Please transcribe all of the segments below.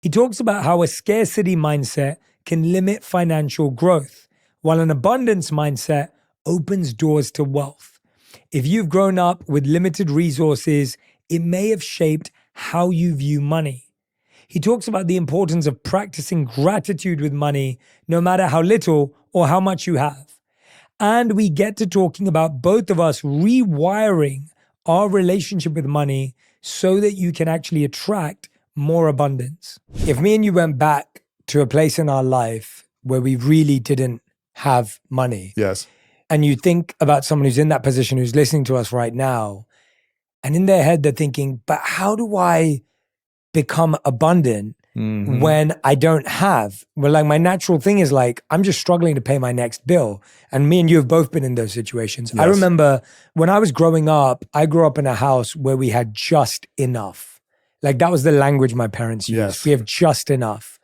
He talks about how a scarcity mindset can limit financial growth, while an abundance mindset opens doors to wealth. If you've grown up with limited resources, it may have shaped how you view money. He talks about the importance of practicing gratitude with money, no matter how little or how much you have. And we get to talking about both of us rewiring our relationship with money so that you can actually attract more abundance. If me and you went back to a place in our life where we really didn't have money. Yes. And you think about someone who's in that position, who's listening to us right now, and in their head, they're thinking, but how do I become abundant when I don't have? Well, like my natural thing is like, I'm just struggling to pay my next bill. And me and you have both been in those situations. Yes. I remember when I was growing up, I grew up in a house where we had just enough. Like that was the language my parents used. Yes. We have just enough.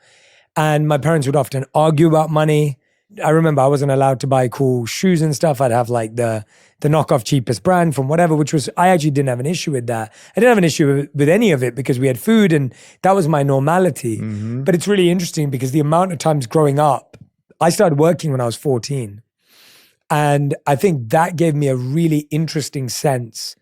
And my parents would often argue about money. I remember I wasn't allowed to buy cool shoes and stuff. I'd have like the knockoff cheapest brand from whatever, which was, I actually didn't have an issue with that. I didn't have an issue with any of it because we had food and that was my normality. But it's really interesting because the amount of times growing up, I started working when I was 14. And I think that gave me a really interesting sense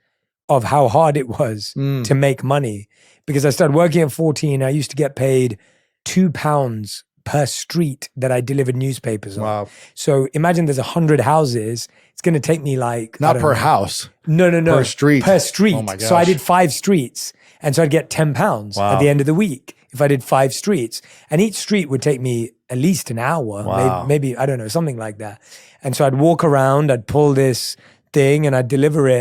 of how hard it was to make money. Because I started working at 14, I used to get paid £2 per street that I delivered newspapers on. Wow. So imagine there's 100 houses. It's going to take me like... Not per house. No. Per street. Per street. Oh my gosh. So I did 5 streets. And so I'd get £10 at the end of the week if I did 5 streets. And each street would take me at least an hour. Wow. Maybe, I don't know, something like that. And so I'd walk around, I'd pull this thing and I'd deliver it